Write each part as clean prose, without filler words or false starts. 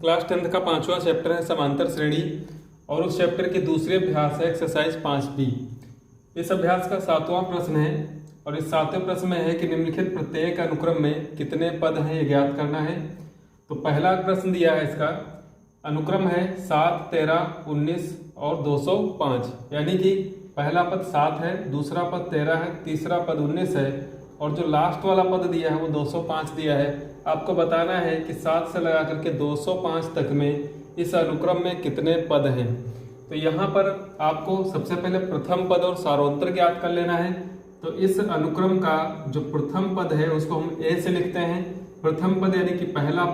Class 10th का 5वां chapter है समांतर श्रेणी और उस चैप्टर के दूसरे अभ्यास है एक्सरसाइज 5B। इस अभ्यास का 7वां प्रश्न है और इस 7वें प्रश्न में है कि निम्नलिखित प्रत्येक अनुक्रम में कितने पद हैं ये ज्ञात करना है। तो पहला प्रश्न दिया है, इसका अनुक्रम है 7, 13, 19 और 205, यानी कि पहला पद 7 है, दूसरा पद 13 है, तीसरा पद 19 है और जो लास्ट वाला पद दिया है वो 205 दिया है। आपको बताना है कि 7 से लगा करके 205 तक में इस अनुक्रम में कितने पद हैं। तो यहाँ पर आपको सबसे पहले प्रथम पद और सारोत्तर ज्ञात कर लेना है। तो इस अनुक्रम का जो प्रथम पद है उसको हम ए से लिखते हैं। प्रथम पद यानी कि पहला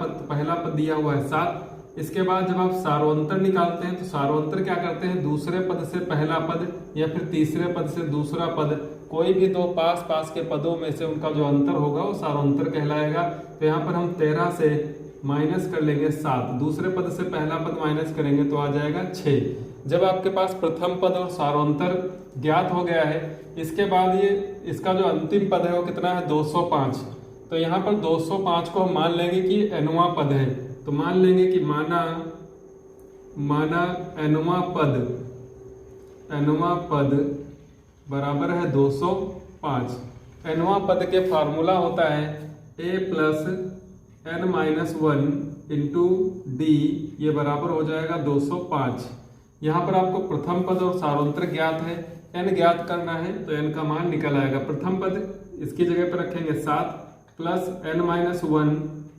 पद दिया हुआ है 7। इसके बाद जब आप सारोत्तर निकालते हैं तो सारोत्तर क्या करते हैं, दूसरे पद से पहला पद या फिर तीसरे पद से दूसरा पद, कोई भी दो पास पास के पदों में से उनका जो अंतर होगा वो सारोत्तर कहलाएगा। तो यहाँ पर हम 13 से माइनस कर लेंगे 7, दूसरे पद से पहला पद माइनस करेंगे तो आ जाएगा 6। जब आपके पास प्रथम पद और सारोत्तर ज्ञात हो गया है, इसके बाद ये इसका जो अंतिम पद है वो कितना है, 205। तो यहाँ पर 205 को हम मान लेंगे कि nवां पद है। तो मान लेंगे कि माना nवां पद बराबर है 205। nवां पद के फार्मूला होता है a plus n-1 into D, ये बराबर हो जाएगा 205। यहाँ पर आपको प्रथम पद और सारोत्तर ज्ञात है, n ज्ञात करना है तो n का मान निकल आएगा। प्रथम पद इसकी जगह पर रखेंगे 7 प्लस n-1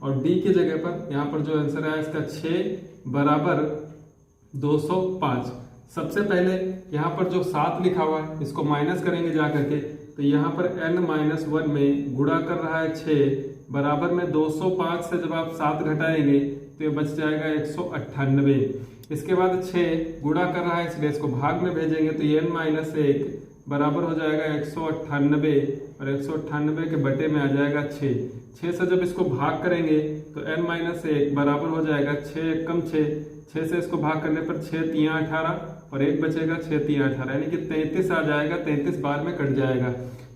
और d की जगह पर यहाँ पर जो आंसर है इसका 6 बराबर 205। सबसे पहले यहाँ पर जो 7 लिखा हुआ है इसको माइनस करेंगे जा करके, तो यहाँ पर n-1 में गुणा कर रहा है 6 बराबर में 205 से जब आप 7 घटाएंगे तो ये बच जाएगा 198। इसके बाद 6 गुणा कर रहा है इसलिए इसको भाग में भेजेंगे तो ये n-1 बराबर हो जाएगा 198 और 198 के बटे में आ जाएगा 6 से जब इसको भाग करेंगे तो n-1 बराबर हो जाएगा 6 एकम 6 से इसको भाग करने पर 6 तिया 18 और 1 बचेगा 6 तिया 18, यानी कि 33 आ जाएगा, 33 बार में कट जाएगा।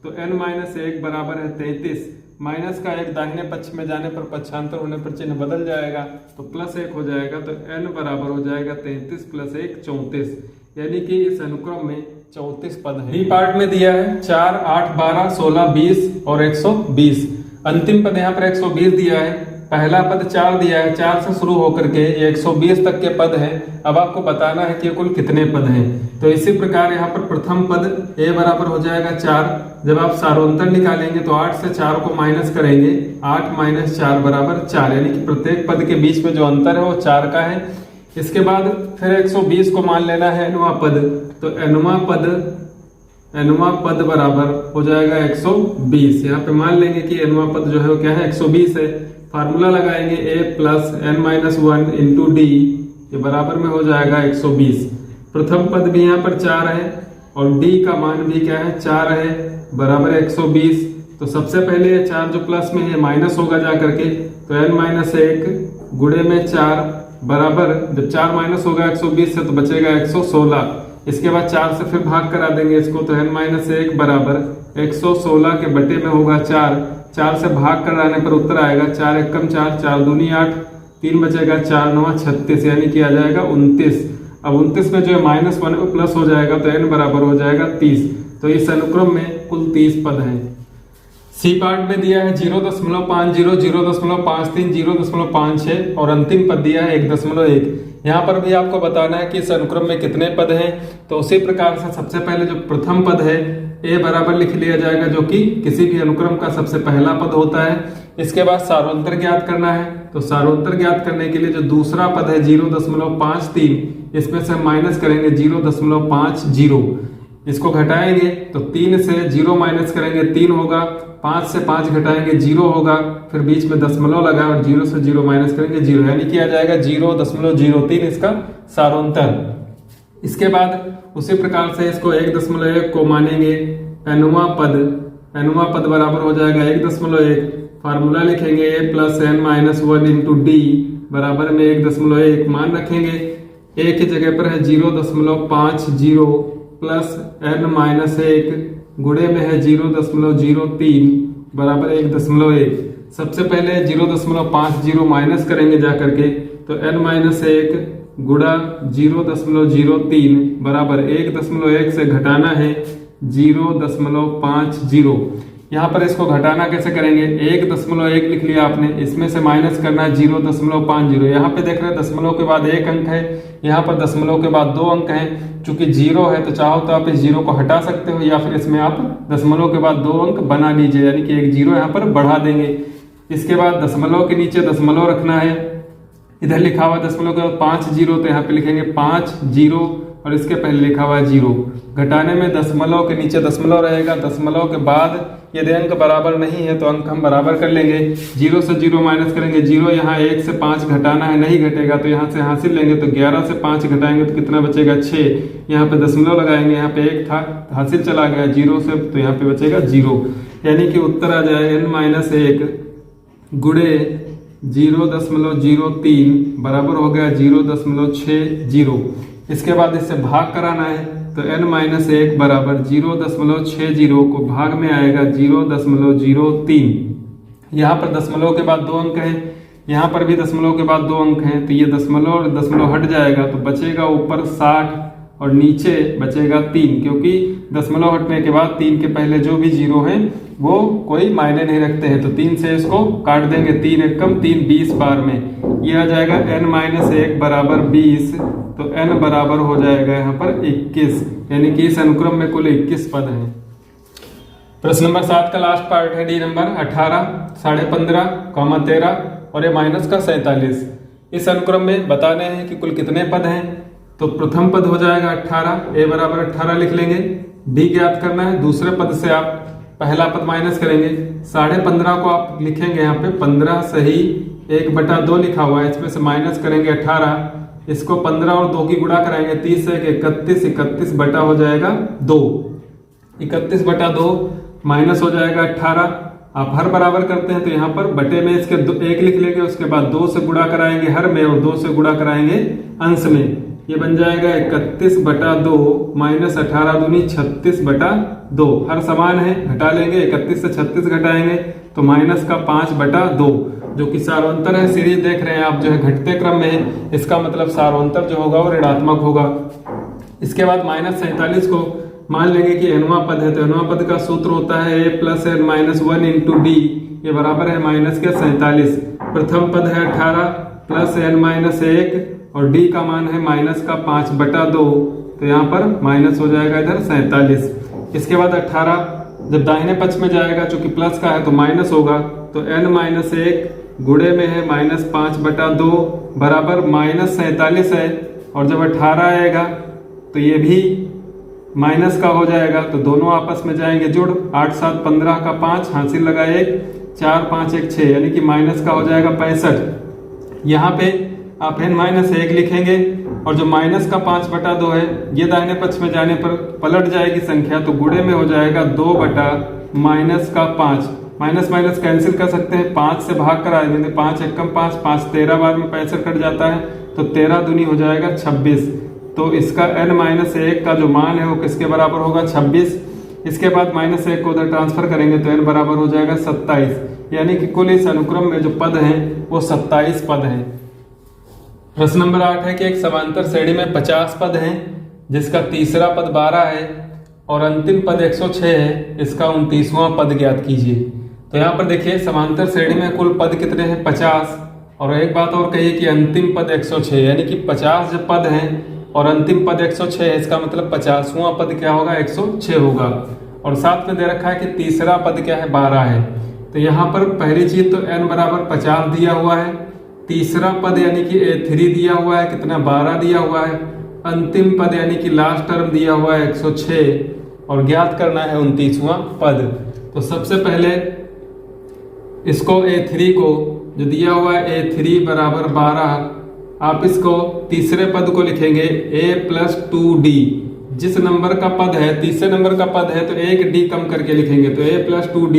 तो n-1 बराबर है 33, माइनस का 1 दाहिने पक्ष में जाने पर पक्षांतर होने पर चिन्ह बदल जाएगा तो प्लस 1 हो जाएगा। तो n बराबर हो जाएगा 33 प्लस 1 34, यानी कि इस अनुक्रम में 34 पद है। बी पार्ट में दिया है 4, 8, 12, 16, 20 और 120। अंतिम पद यहाँ पर 120 दिया है, पहला पद 4 दिया है, 4 से शुरू होकर के ये 120 तक के पद हैं। अब आपको बताना है कि कुल कितने पद हैं। तो इसी प्रकार यहाँ पर प्रथम पद a बराबर हो जाएगा 4। जब आप सारोत्तर निकालेंगे तो 8 से 4 को माइनस करेंगे, 8 माइनस 4 बराबर 4, यानी कि प्रत्येक पद के बीच में जो अंतर है वो 4 का है। इसके बाद फिर 120 को मान लेना है nवां पद, तो nवां पद बराबर हो जाएगा 120। यहाँ पे मान लेंगे कि nवां पद जो है वो क्या है, 120 है। फार्मूला लगाएंगे a plus n-1 into D, ये बराबर में हो जाएगा 120। प्रथम पद भी यहाँ पर 4 है और d का मान भी क्या है, 4 है, बराबर 120। तो सबसे पहले 4 जो प्लस में है माइनस होगा जा करके, तो n-1 गुणे में 4 बराबर, जब 4 माइनस होगा 120 से तो बचेगा 116। इसके बाद 4 से फिर भाग करा देंगे इसको, तो n-1 बराबर 116 के बटे में होगा 4 से भाग कराने पर उत्तर आएगा 4 एकम 4, 4 दूनी 8, 3 बचेगा 4 9 36, यानी कि आ जाएगा 29। अब 29 में जो है -1 प्लस हो जाएगा तो n बराबर हो जाएगा 30। तो इस अनुक्रम में कुल 30 पद हैं। सी पार्ट में दिया है 0.50, 0.53, 0.56 और अंतिम पद दिया है 1.1। यहाँ पर भी आपको बताना है कि इस अनुक्रम में कितने पद हैं। तो उसी प्रकार से सबसे पहले जो प्रथम पद है a बराबर लिख लिया जाएगा, जो कि किसी भी अनुक्रम का सबसे पहला पद होता है। इसके बाद सारोत्तर ज्ञात करना है, तो सारोत्तर ज्ञात करने के लिए जो दूसरा पद है 0.53, इसमें से हम माइनस करेंगे 0.50, इसको घटाएंगे तो 3 से 0 माइनस करेंगे 3 होगा, 5 से 5 घटाएंगे 0 होगा, फिर बीच में दशमलव लगा और 0 से 0 माइनस करेंगे 0, यानी कि आ जाएगा 0.03 इसका सारोत्तर। इसके बाद उसी प्रकार से इसको 1.1 को मानेंगे nवां पद बराबर हो जाएगा 1.1। फार्मूला लिखेंगे a plus n-1 into D बराबर में 1.1, मान रखेंगे a की जगह पर है 0.50 प्लस n-1 गुणे में है 0.03 बराबर 1.1। सबसे पहले 0.50 माइनस करेंगे जा करके, तो n माइनस 1 गुणा 0.03 बराबर 1.1 से घटाना है 0.50। यहाँ पर इसको घटाना कैसे करेंगे, 1.1 लिख लिया आपने, इसमें से माइनस करना है 0.50। यहाँ पे देख रहे हैं दशमलव के बाद एक अंक है, यहाँ पर दशमलव के बाद 2 अंक हैं। चूंकि 0 है तो चाहो तो आप इस 0 को हटा सकते हो, या फिर इसमें आप दशमलव के बाद 2 अंक बना लीजिए, यानी कि एक 0 यहाँ पर बढ़ा देंगे। इसके बाद दशमलव के नीचे दशमलव रखना है, इधर लिखा हुआ दशमलव के बाद 5 0, तो यहाँ पे लिखेंगे 5 0 और इसके पहले लिखा हुआ है 0। घटाने में दशमलव के नीचे दशमलव रहेगा, दशमलव के बाद यदि अंक बराबर नहीं है तो अंक हम बराबर कर लेंगे। 0 से 0 माइनस करेंगे, 0 यहाँ 1 से 5 घटाना है, नहीं घटेगा तो यहाँ से हासिल लेंगे, तो 11 से 5 घटाएंगे तो कितना बचेगा 6। यहाँ पे दशमलव लगाएंगे, यहाँ पे 1 था हासिल चला गया 0 से, तो यहाँ पे बचेगा 0। यानी कि उत्तर आ जाएगा n माइनस 1 गुणे 0.03 बराबर हो गया 0.60। इसके बाद इससे भाग कराना है, तो n माइनस 1 बराबर 0.60 को भाग में आएगा 0.03। यहाँ पर दशमलव के बाद 2 अंक हैं, यहाँ पर भी दशमलव के बाद 2 अंक हैं, तो ये दशमलव और दशमलव हट जाएगा, तो बचेगा ऊपर 60 और नीचे बचेगा 3, क्योंकि दशमलव हटने के बाद 3 के पहले जो भी 0 हैं वो कोई मायने नहीं रखते हैं, तो 3 से इसको काट देंगे, 3 एक कम 3 20 बार में ये आ जाएगा n माइनस 1 बराबर 20, तो n बराबर हो जाएगा यहाँ पर 21, यानी कि इस अनुक्रम में कुल 21 पद हैं। प्रश्न नंबर 7 का लास्ट पार्ट है डी नंबर 18, 15.5, 13 और ये माइनस का 47। इस अनुक्रम में बताने हैं कि कुल कितने पद हैं। तो प्रथम पद हो जाएगा 18, a बराबर 18 लिख लेंगे, d ज्ञात करना है। दूसरे पद से आप पहला पद माइनस करेंगे, 15.5 को आप लिखेंगे यहाँ पे 15 सही 1/2 लिखा हुआ है, इसमें से माइनस करेंगे 18, इसको 15 और 2 की गुणा कराएंगे, 30 से 31, 31 बटा हो जाएगा 2, 31/2 माइनस हो जाएगा 18। आप हर बराबर करते हैं तो यहाँ पर बटे में इसके 1 लिख लेंगे, उसके बाद 2 से गुणा कराएंगे हर में और 2 से गुणा कराएंगे अंश में, ये बन जाएगा 31/2 माइनस 18 दूनी 36/2। हर समान है, घटा लेंगे, 31 से 36 घटाएंगे तो माइनस का 5/2, जो कि सार्वंतर है। सीरीज देख रहे हैं आप जो है घटते क्रम में है, इसका मतलब सार्वंतर जो होगा वो ऋणात्मक होगा। इसके बाद माइनस 47 को मान लेंगे कि nवां पद है, तो nवां पद का सूत्र होता है a plus n minus 1 into D, ये बराबर है माइनस के 47। प्रथम पद है 18 प्लस n माइनस 1 और d का मान है माइनस का 5/2, तो यहाँ पर माइनस हो जाएगा इधर 47। इसके बाद 18 जब दाहिने पक्ष में जाएगा, चूंकि प्लस का है तो माइनस होगा, तो n माइनस 1 गुणे में है माइनस 5/2 बराबर माइनस 47 है, और जब 18 आएगा तो ये भी माइनस का हो जाएगा, तो दोनों आपस में जाएंगे जुड़, 8 7 15 का 5 हासिल लगा 1, 4 5 1 6, यानी कि माइनस का हो जाएगा 65। यहाँ पे आप n माइनस 1 लिखेंगे और जो माइनस का 5/2 है ये दाहिने पक्ष में जाने पर पलट जाएगी संख्या, तो गुणे में हो जाएगा 2 बटा माइनस का 5। माइनस माइनस कैंसिल कर सकते हैं, 5 से भाग कर आएंगे, 5 1 कम 5, 5 13 बार में 65 कट जाता है, तो 13 दूनी हो जाएगा 26। तो इसका n माइनस 1 का जो मान है वो किसके बराबर होगा 26। इसके बाद माइनस 1 को उधर ट्रांसफर करेंगे तो n बराबर हो जाएगा 27, यानी कि कुल इस अनुक्रम में जो पद हैं वो 27 पद हैं। प्रश्न नंबर 8 है कि एक समांतर श्रेणी में 50 पद हैं, जिसका तीसरा पद 12 है और अंतिम पद 106 है, इसका 29वां पद ज्ञात कीजिए। तो यहाँ पर देखिए समांतर श्रेणी में कुल पद कितने हैं 50, और एक बात और कहिए कि अंतिम पद 106, यानी कि 50 जब पद हैं और अंतिम पद 106 है, इसका मतलब 50वां पद क्या होगा 106 होगा। और साथ में दे रखा है कि तीसरा पद क्या है 12 है, तो यहाँ पर पहली चीज तो n बराबर 50 दिया हुआ है, तीसरा पद यानी कि a3 दिया हुआ है, कितना 12 दिया हुआ है, अंतिम पद यानी कि लास्ट टर्म दिया हुआ है 106, और ज्ञात करना है 29वां पद। तो सबसे पहले इसको a3 को जो दिया हुआ है a3 बराबर 12, आप इसको तीसरे पद को लिखेंगे a प्लस 2d। जिस नंबर का पद है तीसरे नंबर का पद है तो एक d कम करके लिखेंगे, तो a प्लस 2d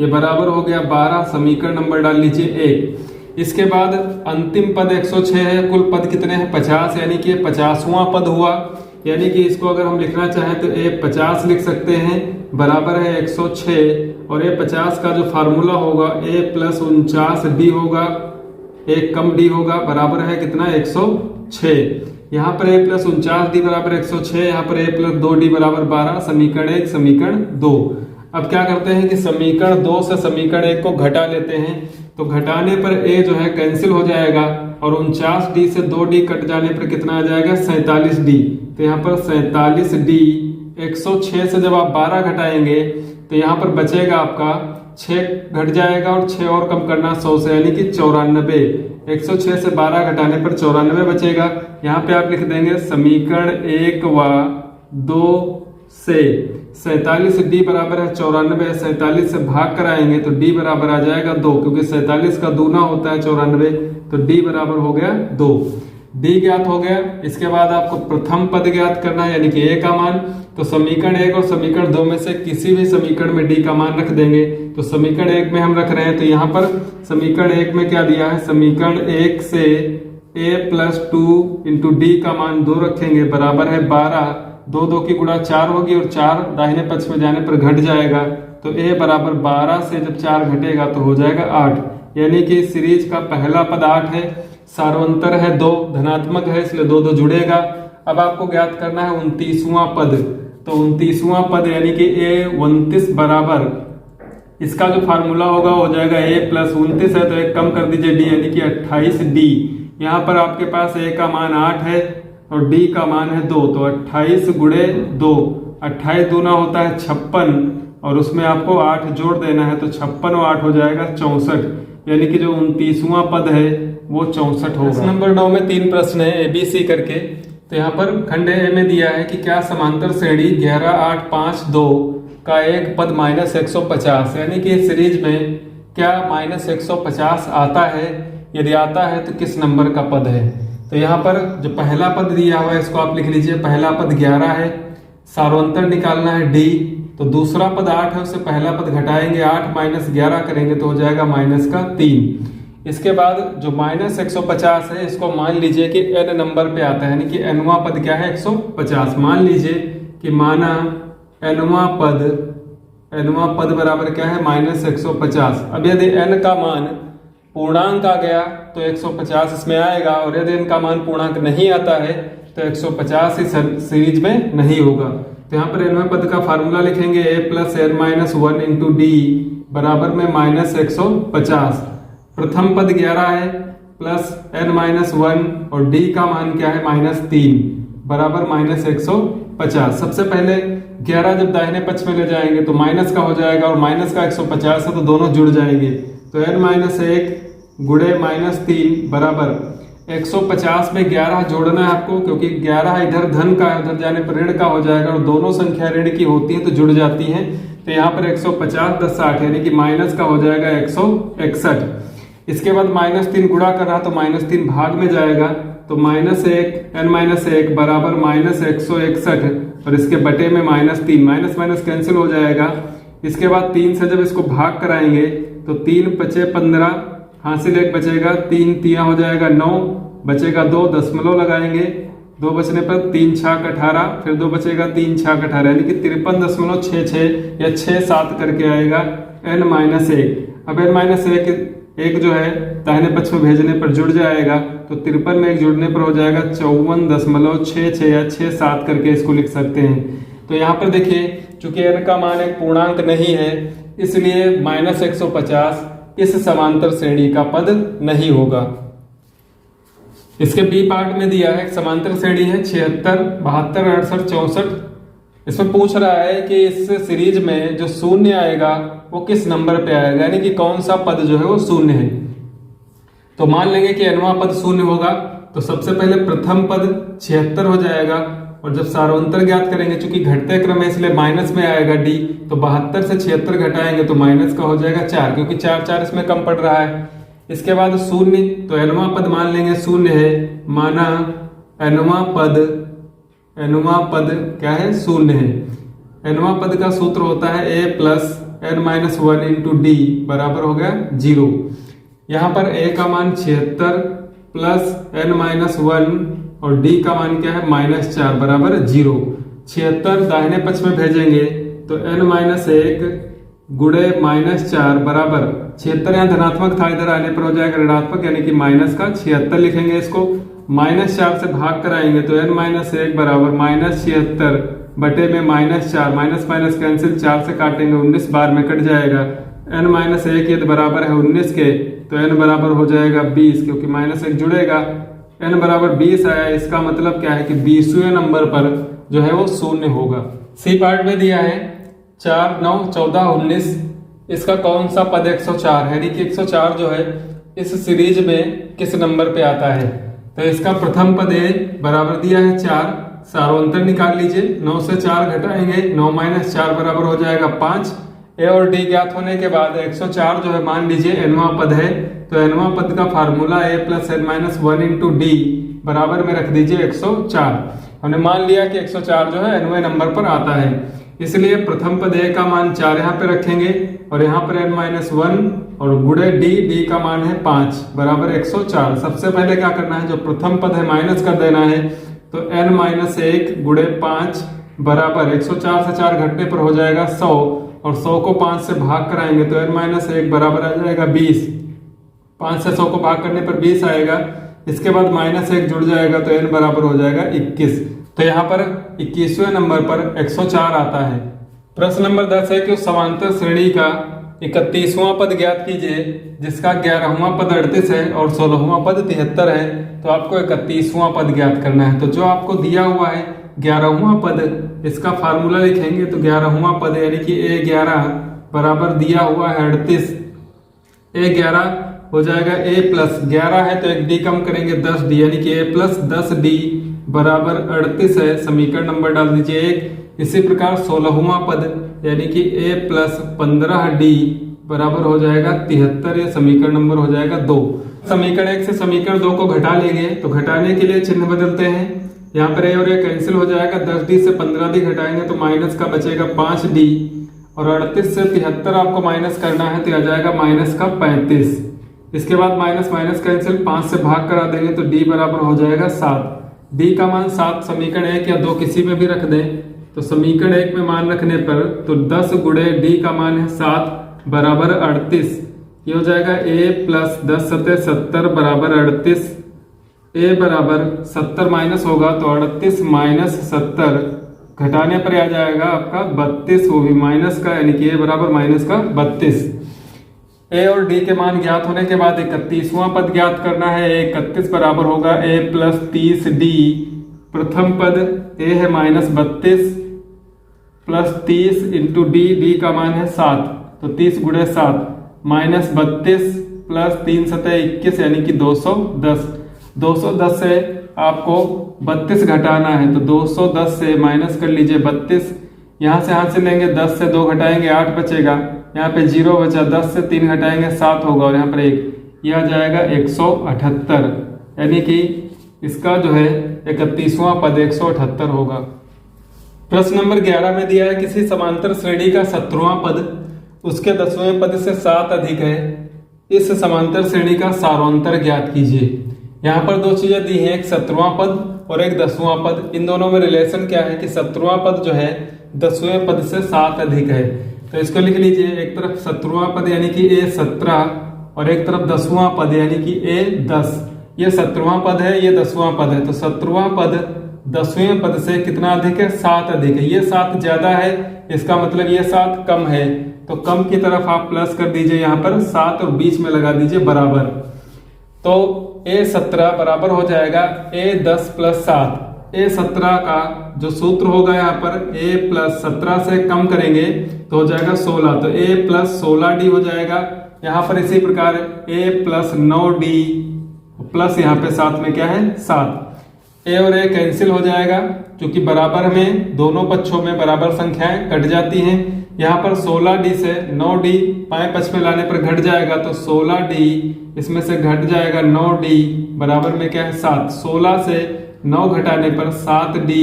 ये बराबर हो गया 12, समीकरण नंबर डाल लीजिए 1। इसके बाद अंतिम पद 106 है, कुल पद कितने हैं 50, यानी कि 50वां पद हुआ, यानी कि इसको अगर हम लिखना चाहें तो a 50 लिख सकते हैं बराबर है 106, और a 50 का जो फार्मूला होगा a प्लस 49d होगा, 1 कम डी होगा, बराबर है कितना 106। यहाँ पर a प्लस 49d बराबर 106, यहाँ पर a प्लस 2d बराबर 12, समीकरण 1 समीकरण 2। अब क्या करते हैं कि समीकरण 2 से समीकरण 1 को घटा लेते हैं, तो घटाने पर a जो है कैंसिल हो जाएगा और 49d से 2d कट जाने पर कितना आ जाएगा 47d। तो यहाँ पर 47d 106 से जब आप 12 घटाएंगे तो यहाँ पर बचेगा आपका 6 घट जाएगा और 6 और कम करना 100 से, यानी कि 94। 106 से 12 घटाने पर 94 बचेगा। यहाँ पे आप लिख देंगे समीकरण 1 व 2 से 47d बराबर है 94, 47 से भाग कराएंगे तो d बराबर आ जाएगा 2, क्योंकि 47 का दूना होता है 94, तो d बराबर हो गया 2। d ज्ञात हो गया। इसके बाद आपको प्रथम पद ज्ञात करना है, यानी कि a का मान। तो समीकरण 1 और समीकरण 2 में से किसी भी समीकरण में d का मान रख देंगे। तो समीकरण 1 में हम रख रहे हैं, तो यहाँ पर समीकरण 1 में क्या दिया है, समीकरण 1 से a प्लस 2 इंटू डी का मान 2 रखेंगे, बराबर है 12। 2 2 की गुणा 4 होगी और 4 दाहिने पक्ष में जाने पर घट जाएगा, तो a बराबर 12 से जब 4 घटेगा तो हो जाएगा 8, यानी कि सीरीज का पहला पद 8 है। सार्वंतर है 2, धनात्मक है इसलिए 2 2 जुड़ेगा। अब आपको ज्ञात करना है 29वां पद। तो 29वां पद यानी कि a 29 बराबर, इसका जो फार्मूला होगा हो जाएगा a प्लस 29 है तो एक कम कर दीजिए d, यानी कि 28d। यहाँ पर आपके पास a का मान 8 है और d का मान है 2, तो 28 गुणे 2, 28 दूना होता है 56 और उसमें आपको 8 जोड़ देना है, तो 56 और 8 हो जाएगा 64, यानी कि जो 29वां पद है वो 64 होगा। नंबर 9 में 3 प्रश्न है a b c करके। तो यहाँ पर खंड ए में दिया है कि क्या समांतर श्रेणी 11 8 5 2 का एक पद -150, यानी कि इस सीरीज में क्या -150 आता है, यदि आता है तो किस नंबर का पद है। तो यहाँ पर जो पहला पद दिया हुआ है इसको आप लिख लीजिए, पहला पद 11 है, सार्वंतर निकालना है d, तो दूसरा पद 8 है, उससे पहला पद घटाएंगे, 8 माइनस 11 करेंगे तो हो जाएगा -3। इसके बाद जो -150 है इसको मान लीजिए कि n नंबर पे आता है, यानी कि nवां पद क्या है 150। मान लीजिए कि माना nवां पद बराबर क्या है -150। अब यदि n का मान पूर्णांक आ गया तो 150 इसमें आएगा, और यदि n का मान पूर्णांक नहीं आता है तो 150 इस सीरीज में नहीं होगा। तो यहाँ पर nवें पद का फार्मूला लिखेंगे a plus n minus 1 into D बराबर में -150। प्रथम पद 11 है प्लस n माइनस 1 और d का मान क्या है -3 बराबर -150। सबसे पहले 11 जब दाहिने पक्ष में ले जाएंगे तो माइनस का हो जाएगा और माइनस का 150 है तो दोनों जुड़ जाएंगे, तो n माइनस 1 गुणे -3 बराबर 150 में 11 जोड़ना है आपको, क्योंककि 11 इधर धन का है, उधर जाने पर ऋण का हो जाएगा और दोनों संख्या ऋण की होती है तो जुड़ जाती हैं। तो यहाँ पर 150 10 60 यानी कि माइनस का हो जाएगा 161। इसके बाद -3 गुणा कर रहा तो -3 भाग में जाएगा, तो -1 n-1 बराबर -161 और इसके बटे में -3, माइनस माइनस कैंसिल हो जाएगा। इसके बाद 3 से जब इसको भाग कराएंगे तो 3 बचे 15, हासिल 1 बचेगा, 3 तिया हो जाएगा 9, बचेगा 2, दशमलव लगाएंगे, 2 बचने पर 3 छाक 18, फिर 2 बचेगा 3 छाक 18 यानी कि 53.66 या 67 करके आएगा n-1। अब n-1 जो है दाहिने पक्ष में भेजने पर जुड़ जाएगा, तो 53 में 1 जुड़ने पर हो जाएगा 54.66 या 67 करके इसको लिख सकते हैं। तो यहाँ पर देखिए चूंकि n का मान एक पूर्णांक नहीं है इसलिए -150 इस समांतर श्रेणी का पद नहीं होगा। इसके बी पार्ट में दिया है समांतर श्रेणी है 76 72 68 64। इसमें पूछ रहा है कि इस सीरीज में जो शून्य आएगा वो किस नंबर पे आएगा, यानी कि कौन सा पद जो है वो शून्य है। तो मान लेंगे कि nवां पद शून्य होगा, तो सबसे पहले प्रथम पद 76 हो जाएगा, और जब सार्वंतर ज्ञात करेंगे चूंकि घटते क्रम है इसलिए माइनस में आएगा d, तो 72 से 76 घटाएंगे तो माइनस का हो जाएगा 4, क्योंकि 4 4 इसमें कम पड़ रहा है। इसके बाद शून्य, तो nवां पद मान लेंगे शून्य है, माना nवां पद क्या है शून्य है। nवां पद का सूत्र होता है a plus n-1 into D बराबर हो गया 0। यहाँ पर a का मान 76 प्लस n-1 और d का मान क्या है -4 बराबर 0। 76 दाहिने पक्ष में भेजेंगे तो n-1 गुणे -4 बराबर 76, यहाँ धनात्मक था, इधर आने पर हो जाएगा ऋणात्मक यानी कि माइनस का 76 लिखेंगे इसको। -4 से भाग कराएंगे तो n-1 बराबर -76 बटे में -4, माइनस माइनस कैंसिल, 4 से काटेंगे 19 बार में कट जाएगा। n-1 यदि बराबर है 19 के तो n बराबर हो जाएगा 20, क्योंकि -1 जुड़ेगा। n बराबर 20 आया, इसका मतलब क्या है कि 20वें नंबर पर जो है वो 0 होगा। सी पार्ट में दिया है 4, 9, 14, 19, इसका कौन सा पद 104 है, यानी कि 104 जो है इस सीरीज में किस नंबर पे आता है। तो इसका प्रथम पद ए बराबर दिया है 4, सार्वंतर निकाल लीजिए। 9 से 4 घटाएंगे, 9 - 4 बराबर हो जाएगा 5। ए और डी ज्ञात होने के बाद 104 जो है मान लीजिए nवां पद है, तो nवां पद का फार्मूला a + n-1 × d बराबर में रख दीजिए 104। हमने मान लिया कि 104 जो है nवें नंबर पर आता है, इसलिए प्रथम पद a का मान 4 यहाँ पे रखेंगे और यहाँ पर n-1 और गुणे d का मान है 5 बराबर 104। सबसे पहले क्या करना है, जो प्रथम पद है माइनस कर देना है, तो n-1 गुणे 5 बराबर 104 से 4 घटने पर हो जाएगा 100 और 100 को 5 से भाग कराएंगे तो n-1 बराबर आ जाएगा 20। 5 से 100 को भाग करने पर 20 आएगा, इसके बाद -1 जुड़ जाएगा तो n बराबर हो जाएगा 21। तो यहाँ पर 21वें नंबर पर 104 आता है। प्रश्न नंबर 10 है कि उस समांतर श्रेणी का 31वां पद ज्ञात कीजिए जिसका 11वां पद 38 है और 16वां पद 73 है। तो आपको 31वां पद ज्ञात करना है। तो जो आपको दिया हुआ है 11वां पद, इसका फार्मूला लिखेंगे तो 11वां पद यानी कि a11 बराबर दिया हुआ है 38, a11 हो जाएगा a + 11 है तो एक d कम करेंगे 10d यानी कि a + 10d बराबर 38 है। समीकरण नंबर डाल दीजिए 1। इसी प्रकार 16वां पद यानी कि a + 15d बराबर हो जाएगा 73, ये समीकरण नंबर हो जाएगा 2। समीकरण 1 से समीकरण 2 को घटा लेंगे तो घटाने के लिए चिन्ह बदलते हैं, यहाँ पर a और a कैंसिल हो जाएगा। 10d से 15d घटाएंगे तो माइनस का बचेगा 5d और 38 से 73 आपको माइनस करना है तो आ जाएगा -35। इसके बाद माइनस माइनस कैंसिल, 5 से भाग करा देंगे तो d बराबर हो जाएगा 7। d का मान 7 समीकरण 1 या 2 किसी में भी रख दें। तो समीकरण 1 में मान रखने पर तो 10 गुणे d का मान है 7 बराबर 38, ये हो जाएगा a + 10 × 70 बराबर 38। a बराबर 70 माइनस होगा तो 38 - 70 घटाने पर आ जाएगा आपका 32, वो भी माइनस का, यानी कि a बराबर -32। a और d के मान ज्ञात होने के बाद 31वां पद ज्ञात करना है। 31 बराबर होगा a + 30d। प्रथम पद a है -32 + 30 × d का मान है 7, तो 30 गुणे 7 -32 + 3 × 21 यानी कि 210। 210 से आपको 32 घटाना है तो 210 से माइनस कर लीजिए 32, यहाँ से हाथ से लेंगे 10 से 2 घटाएंगे 8 बचेगा, यहाँ पे 0 बचा, 10 से 3 घटाएंगे 7 होगा और यहाँ पर 1, यह आ जाएगा 178, यानी कि इसका जो है 31वां पद 178 होगा। प्रश्न नंबर 11 में दिया है किसी समांतर श्रेणी का 17वां पद उसके 10वें पद से 7 अधिक है, इस समांतर श्रेणी का सार्वंतर ज्ञात कीजिए। यहाँ पर 2 चीजें दी हैं, एक 17वां पद और एक 10वां पद। इन दोनों में रिलेशन क्या है कि 17वां पद जो है 10वें पद से 7 अधिक है, तो इसको लिख लीजिए। एक तरफ 17वां पद यानी कि a17 और एक तरफ 10वां पद यानी कि a10। ये 17वां पद है, ये 10वां पद है, तो 17वां पद 10वें पद से कितना अधिक है, 7 अधिक है। ये 7 ज्यादा है, इसका मतलब ये 7 कम है, तो कम की तरफ आप प्लस कर दीजिए, यहाँ पर 7 और बीच में लगा दीजिए बराबर। तो a17 बराबर हो जाएगा a10 + 7। a17 का जो सूत्र होगा यहाँ पर a + 17 से कम करेंगे तो हो जाएगा 16, तो a + 16d हो जाएगा। यहाँ पर इसी प्रकार a + 9d प्लस यहाँ पे साथ में क्या है 7। a और a कैंसिल हो जाएगा, क्योंकि बराबर में दोनों पक्षों में बराबर संख्याएं कट जाती हैं। यहाँ पर 16d से 9d बाएं पक्ष में लाने पर घट जाएगा, तो 16d इसमें से घट जाएगा 9d बराबर में क्या है 7। 16 से 9 घटाने पर 7d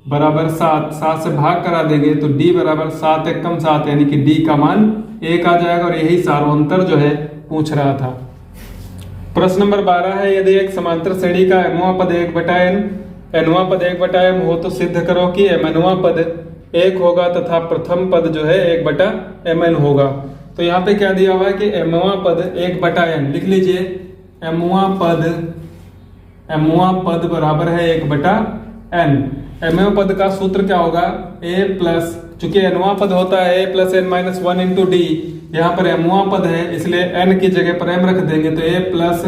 बराबर 7, 7 से भाग करा देंगे तो d बराबर 7 × 7 यानी कि d का मान 1 आ जाएगा, और यही सार्वंतर जो है पूछ रहा था। प्रश्न नंबर 12 है, यदि एक समांतर श्रेणी का mवां पद 1/n nवां पद 1/m हो तो सिद्ध करो कि mnवां पद 1 होगा तथा प्रथम पद जो है 1/mn होगा। तो यहाँ पे क्या दिया हुआ है कि mवां पद 1/n लिख लीजिए। mवां पद बराबर है 1/n। mवें पद का सूत्र क्या होगा, a प्लस, चूंकि nवां पद होता है a plus n minus 1 into D, यहाँ पर mवां पद है इसलिए n की जगह पर m रख देंगे तो a plus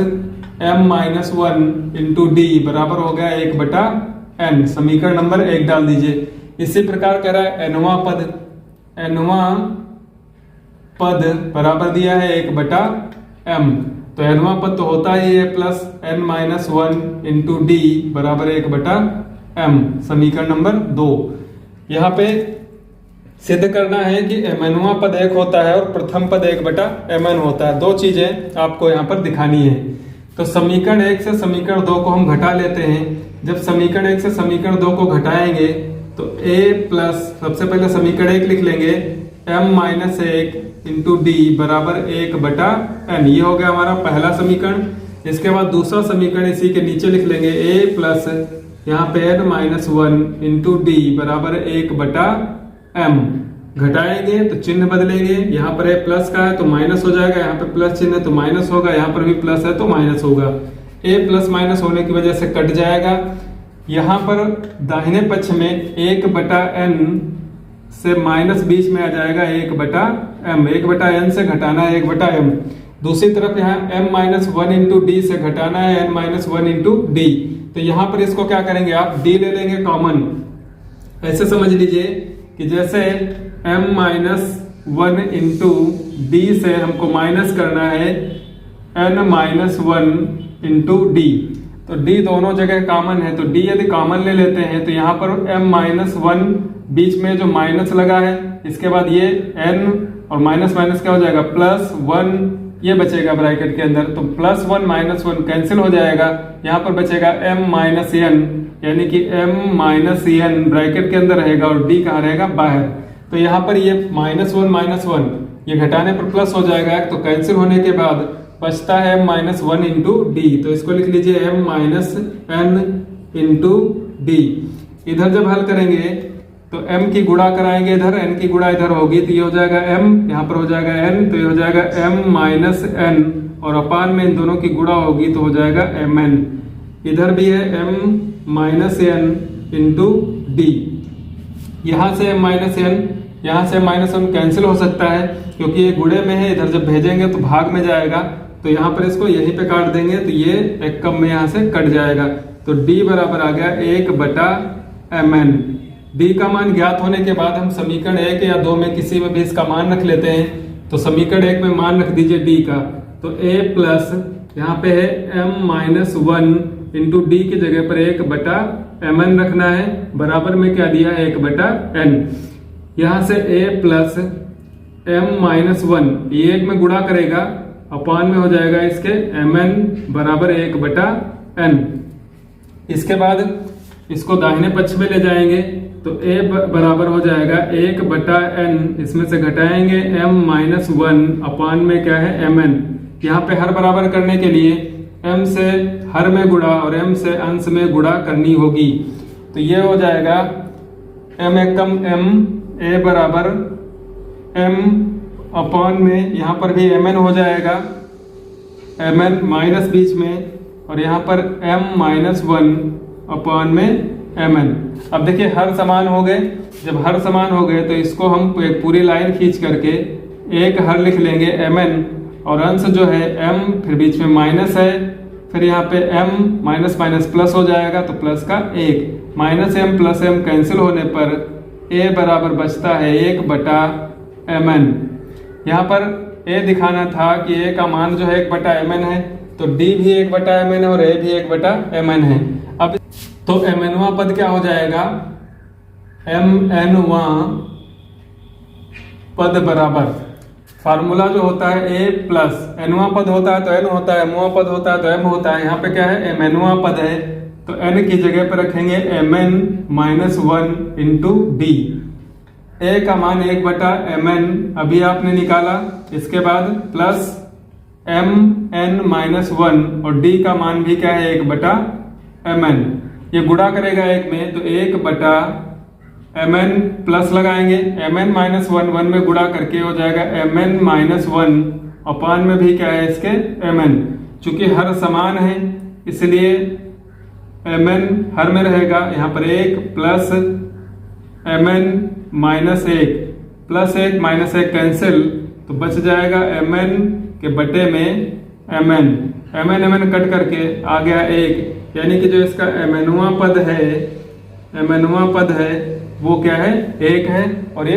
m minus 1 into D बराबर हो गया 1/n। समीकरण नंबर 1 डाल दीजिए। इसी प्रकार कह रहा है nवां पद बराबर दिया है 1/m। तो nवां पद तो होता ही है plus n minus 1 into D बराबर 1/m। समीकरण नंबर 2। यहाँ पे सिद्ध करना है कि mnवां पद 1 होता है और प्रथम पद 1/mn होता है। 2 चीजें आपको यहाँ पर दिखानी है। तो समीकरण 1 से समीकरण 2 को हम घटा लेते हैं। जब समीकरण 1 से समीकरण 2 को घटाएंगे तो a प्लस, सबसे पहले समीकरण 1 लिख लेंगे, m माइनस 1 इंटू डी बराबर 1/n। ये हो गया हमारा पहला समीकरण। इसके बाद दूसरा समीकरण इसी के नीचे लिख लेंगे, a प्लस यहाँ पे n माइनस 1 इंटू डी बराबर 1/m। घटाएंगे तो चिन्ह बदलेंगे, यहाँ पर a प्लस का है तो माइनस हो जाएगा, यहाँ पे प्लस चिन्ह है तो माइनस होगा, यहाँ पर भी प्लस है तो माइनस होगा। a प्लस माइनस होने की वजह से कट जाएगा। यहाँ पर दाहिने पक्ष में 1/n से माइनस बीच में आ जाएगा 1/m। 1/n से घटाना है 1/m। दूसरी तरफ यहाँ m माइनस 1 इंटू डी से घटाना है n माइनस 1 इंटू डी। तो यहाँ पर इसको क्या करेंगे, आप d ले लेंगे कॉमन। ऐसे समझ लीजिए कि जैसे m माइनस 1 इंटू डी से हमको माइनस करना है n माइनस 1 इंटू डी। तो d दोनों जगह कॉमन है, तो d यदि कॉमन ले लेते हैं तो यहाँ पर m माइनस 1 बीच में जो माइनस लगा है, इसके बाद ये n और माइनस माइनस क्या हो जाएगा, प्लस 1 ये बचेगा ब्रैकेट के अंदर। तो प्लस 1 माइनस 1 कैंसिल हो जाएगा, यहाँ पर बचेगा m माइनस n, यानी कि m माइनस n ब्रैकेट के अंदर रहेगा और d कहाँ रहेगा, बाहर। तो यहाँ पर ये माइनस 1 ये घटाने पर प्लस हो जाएगा, तो कैंसिल होने के बाद बचता है m माइनस 1 इंटू डी। तो इसको लिख लीजिए m minus n into D. इधर जब हल करेंगे तो m की गुणा कराएंगे इधर, n की गुणा इधर होगी तो ये हो जाएगा m, यहाँ पर हो जाएगा n, तो ये हो जाएगा m माइनस n और अपान में इन दोनों की गुणा होगी तो हो जाएगा mn। इधर भी है m minus n into D. यहाँ से m माइनस n, यहाँ से माइनस 1 कैंसिल हो सकता है क्योंकि ये गुणे में है, इधर जब भेजेंगे तो भाग में जाएगा, तो यहाँ पर इसको यहीं पे काट देंगे तो ये एक कम में यहाँ से कट जाएगा। तो d बराबर आ गया 1/mn। d का मान ज्ञात होने के बाद हम समीकरण 1 या 2 में किसी में भी इसका मान रख लेते हैं। तो समीकरण 1 में मान रख दीजिए d का, तो a प्लस यहाँ पे है m माइनस 1 इंटू डी की जगह पर 1/mn रखना है, बराबर में क्या दिया है 1/n। यहाँ से a प्लस m माइनस 1 ये 1 में गुणा करेगा, अपान में हो जाएगा इसके mn बराबर 1/n। इसके बाद इसको दाहिने पक्ष में ले जाएंगे तो a बराबर हो जाएगा 1/n, इसमें से घटाएंगे m माइनस 1 अपान में क्या है mn। यहाँ पे हर बराबर करने के लिए m से हर में गुणा और m से अंश में गुणा करनी होगी। तो ये हो जाएगा m एकम m, a बराबर m अपान में यहाँ पर भी mn हो जाएगा, mn माइनस बीच में और यहाँ पर m माइनस 1 अपान में mn। अब देखिए हर समान हो गए, जब हर समान हो गए तो इसको हम एक पूरी लाइन खींच करके एक हर लिख लेंगे mn और अंश जो है m, फिर बीच में माइनस है, फिर यहाँ पे m माइनस माइनस प्लस हो जाएगा तो प्लस का 1, minus m plus m cancel होने पर a बराबर बचता है 1/mn। यहाँ पर a दिखाना था कि a का मान जो है 1/mn है, तो d भी 1/mn है और a भी 1/mn है। अब तो mnवां पद क्या हो जाएगा, mnवां पद बराबर फार्मूला जो होता है a प्लस nवां पद होता है तो n होता है, mवां पद होता है तो m होता है। यहाँ पे क्या है mnवां पद है तो n की जगह पर रखेंगे mn minus 1 into D. a का मान 1/mn अभी आपने निकाला, इसके बाद प्लस mn माइनस 1 और d का मान भी क्या है 1/mn। ये गुणा करेगा एक में तो 1/mn mn प्लस लगाएंगे, mn माइनस वन, वन में गुणा करके हो जाएगा mn माइनस वन, अपान में भी क्या है इसके mn, चूंकि हर समान है इसलिए mn हर में रहेगा, यहाँ पर एक प्लस mn माइनस एक, प्लस एक माइनस एक कैंसिल, तो बच जाएगा mn के बटे में mn, mn कट करके आ गया एक, यानी कि जो इसका mnवां पद है वो क्या है, एक है, और ये